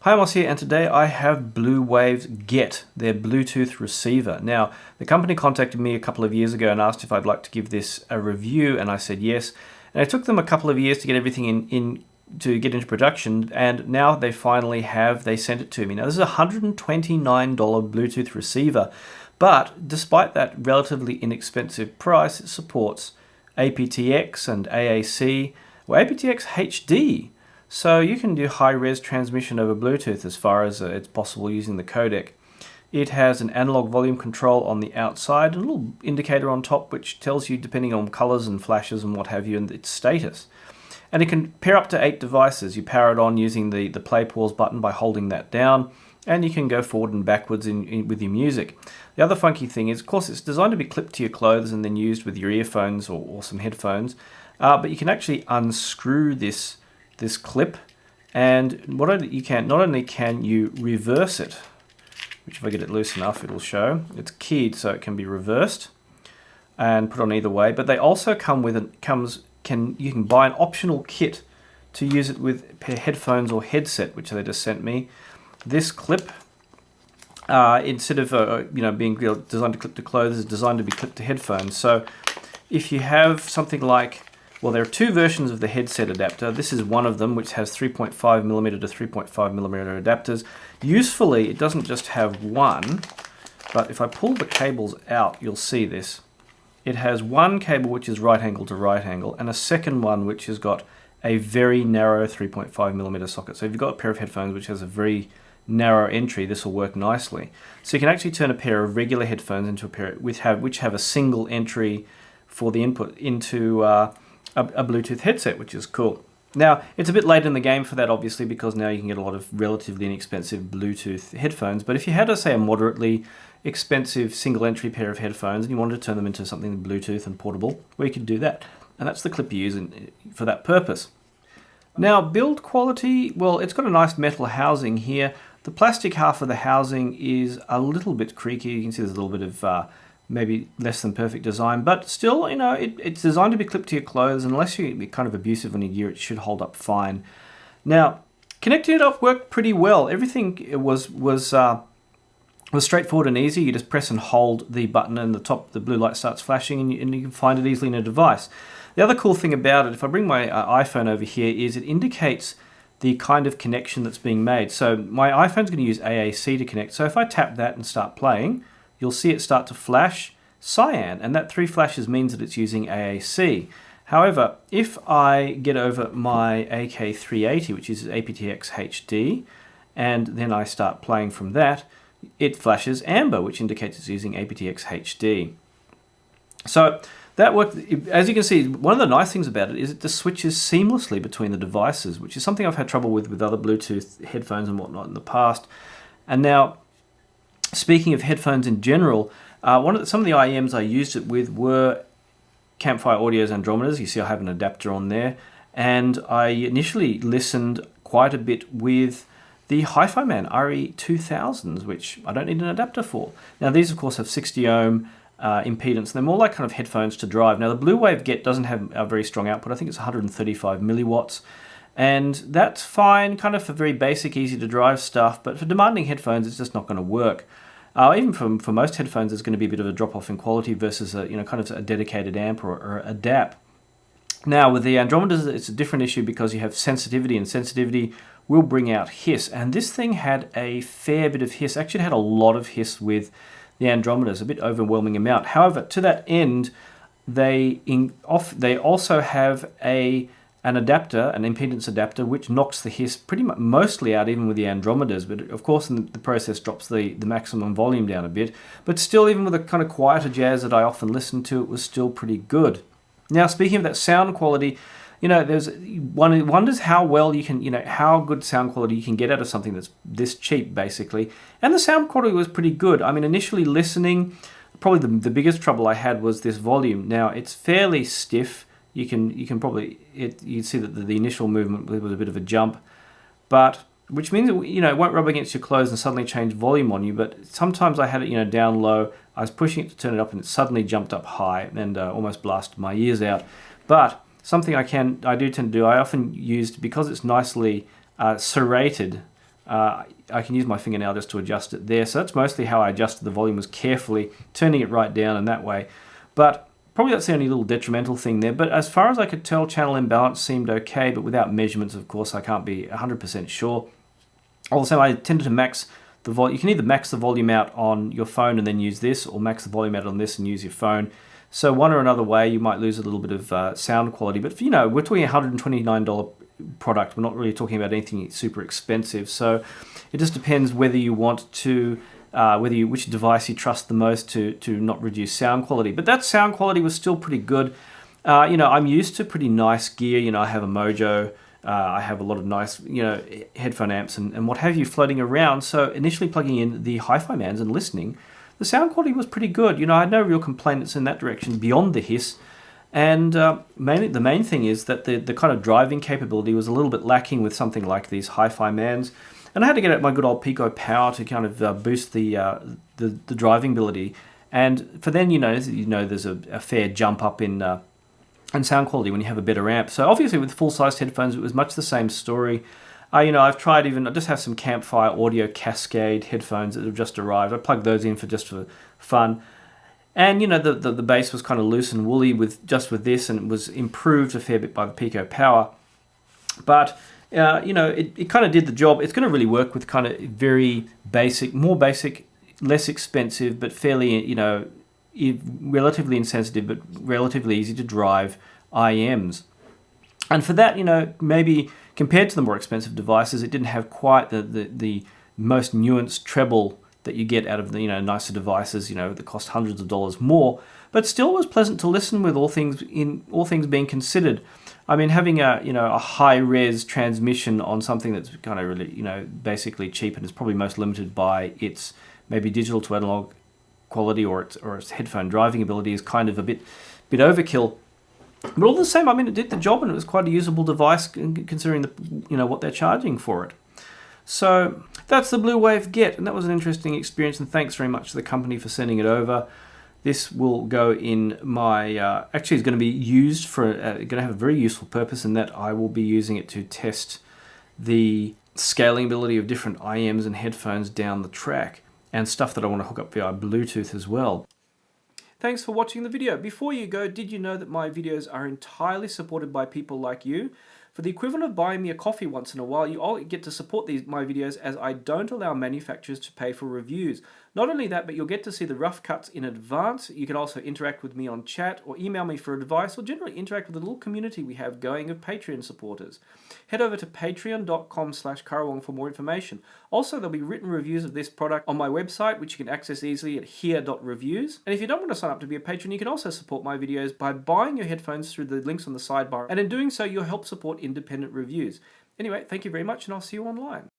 Hi, Moss here, and today I have Bluewave Get, their Bluetooth receiver. Now, the company contacted me a couple of years ago and asked if I'd like to give this a review, and I said yes. And it took them a couple of years to get everything to get into production, and now they finally have. They sent it to me. Now, this is a $129 Bluetooth receiver, but despite that relatively inexpensive price, it supports aptX and AAC, or aptX HD. So you can do high-res transmission over Bluetooth as far as it's possible using the codec. It has an analog volume control on the outside, and a little indicator on top which tells you, depending on colors and flashes and what have you, and its status. And it can pair up to 8 devices. You power it on using the play pause button by holding that down, and you can go forward and backwards with your music. The other funky thing is, of course, it's designed to be clipped to your clothes and then used with your earphones or some headphones, but you can actually unscrew this clip, and not only can you reverse it, which if I get it loose enough it'll show, it's keyed so it can be reversed and put on either way, but they also come with you can buy an optional kit to use it with headphones or headset, which they just sent me. This clip, instead of being designed to clip to clothes, is designed to be clipped to headphones. So if you have something like, well, there are two versions of the headset adapter. This is one of them, which has 3.5mm to 3.5mm adapters. Usefully, it doesn't just have one, but if I pull the cables out, you'll see this. It has one cable which is right angle to right angle, and a second one which has got a very narrow 3.5mm socket. So if you've got a pair of headphones which has a very narrow entry, this will work nicely. So you can actually turn a pair of regular headphones into a pair which have a single entry for the input into a Bluetooth headset, which is cool. Now, it's a bit late in the game for that, obviously, because now you can get a lot of relatively inexpensive Bluetooth headphones. But if you had, say, a moderately expensive single-entry pair of headphones and you wanted to turn them into something Bluetooth and portable, well, you could do that. And that's the clip you use for that purpose. Now, build quality, well, it's got a nice metal housing here. The plastic half of the housing is a little bit creaky. You can see there's a little bit of maybe less than perfect design, but still, it's designed to be clipped to your clothes. Unless you're kind of abusive on your gear, it should hold up fine. Now, connecting it up worked pretty well. Everything was straightforward and easy. You just press and hold the button, and the blue light starts flashing, and you can find it easily in a device. The other cool thing about it, if I bring my iPhone over here, is it indicates the kind of connection that's being made. So my iPhone's going to use AAC to connect. So if I tap that and start playing, you'll see it start to flash cyan, and that 3 flashes means that it's using AAC. However, if I get over my AK380, which is aptX HD, and then I start playing from that, it flashes amber, which indicates it's using aptX HD. So that worked. As you can see, one of the nice things about it is it just switches seamlessly between the devices, which is something I've had trouble with other Bluetooth headphones and whatnot in the past. And now, speaking of headphones in general, some of the IEMs I used it with were Campfire Audio's Andromedas. You see I have an adapter on there. And I initially listened quite a bit with the Hi-Fi Man RE2000s, which I don't need an adapter for. Now these of course have 60 ohm impedance, and they're more like kind of headphones to drive. Now the Bluewave Get doesn't have a very strong output. I think it's 135 milliwatts. And that's fine, kind of for very basic, easy to drive stuff, but for demanding headphones, it's just not going to work. Even for most headphones, there's going to be a bit of a drop-off in quality versus kind of a dedicated amp or a DAP. Now, with the Andromedas, it's a different issue because you have sensitivity, and sensitivity will bring out hiss. And this thing had a fair bit of hiss. Actually, it had a lot of hiss with the Andromedas, a bit overwhelming amount. However, to that end, they also have an adapter, an impedance adapter, which knocks the hiss pretty much mostly out, even with the Andromedas. But of course, in the process drops the maximum volume down a bit. But still, even with the kind of quieter jazz that I often listen to, it was still pretty good. Now, speaking of that sound quality, there's one wonders how well you can, how good sound quality you can get out of something that's this cheap, basically. And the sound quality was pretty good. I mean, initially listening, probably the biggest trouble I had was this volume. Now, it's fairly stiff. You can probably you see that the initial movement was a bit of a jump, but which means it won't rub against your clothes and suddenly change volume on you. But sometimes I had it down low. I was pushing it to turn it up, and it suddenly jumped up high and almost blasted my ears out. But something I do tend to do. I often used, because it's nicely serrated I can use my fingernail just to adjust it there. So that's mostly how I adjusted the volume, was carefully turning it right down in that way. But probably that's the only little detrimental thing there. But as far as I could tell, channel imbalance seemed okay, but without measurements, of course, I can't be 100% sure. Also, I tended to max the volume. You can either max the volume out on your phone and then use this, or max the volume out on this and use your phone. So one or another way, you might lose a little bit of sound quality. But we're talking a $129 product. We're not really talking about anything super expensive. So it just depends whether you want to, which device you trust the most to not reduce sound quality. But that sound quality was still pretty good. I'm used to pretty nice gear. I have a Mojo. I have a lot of nice, headphone amps and what have you floating around. So initially plugging in the hi-fi mans and listening, the sound quality was pretty good. I had no real complaints in that direction beyond the hiss. And mainly the main thing is that the kind of driving capability was a little bit lacking with something like these hi-fi mans. And I had to get out my good old Pico Power to kind of boost the driving ability. And for then, there's a fair jump up in sound quality when you have a better amp. So obviously with full-sized headphones, it was much the same story. I've tried I just have some Campfire Audio Cascade headphones that have just arrived. I plugged those in for fun. And, the bass was kind of loose and woolly with this, and it was improved a fair bit by the Pico Power. But, it kind of did the job. It's going to really work with kind of very basic, more basic, less expensive, but fairly, relatively insensitive, but relatively easy to drive IEMs. And for that, maybe compared to the more expensive devices, it didn't have quite the most nuanced treble that you get out of the nicer devices, that cost hundreds of dollars more, but still was pleasant to listen with all things being considered. I mean, having a high res transmission on something that's kind of really basically cheap and is probably most limited by its maybe digital to analog quality or its headphone driving ability is kind of a bit overkill. But all the same, I mean, it did the job and it was quite a usable device considering what they're charging for it. So that's the Bluewave Get, and that was an interesting experience, and thanks very much to the company for sending it over. This will go in my, actually it's going to be used for, going to have a very useful purpose in that I will be using it to test the scaling ability of different IEMs and headphones down the track, and stuff that I want to hook up via Bluetooth as well. Thanks for watching the video. Before you go, did you know that my videos are entirely supported by people like you? For the equivalent of buying me a coffee once in a while, you all get to support my videos, as I don't allow manufacturers to pay for reviews. Not only that, but you'll get to see the rough cuts in advance. You can also interact with me on chat or email me for advice, or generally interact with the little community we have going of Patreon supporters. Head over to patreon.com/Currawong for more information. Also, there'll be written reviews of this product on my website, which you can access easily at here.reviews. And if you don't want to sign up to be a patron, you can also support my videos by buying your headphones through the links on the sidebar. And in doing so, you'll help support independent reviews. Anyway, thank you very much, and I'll see you online.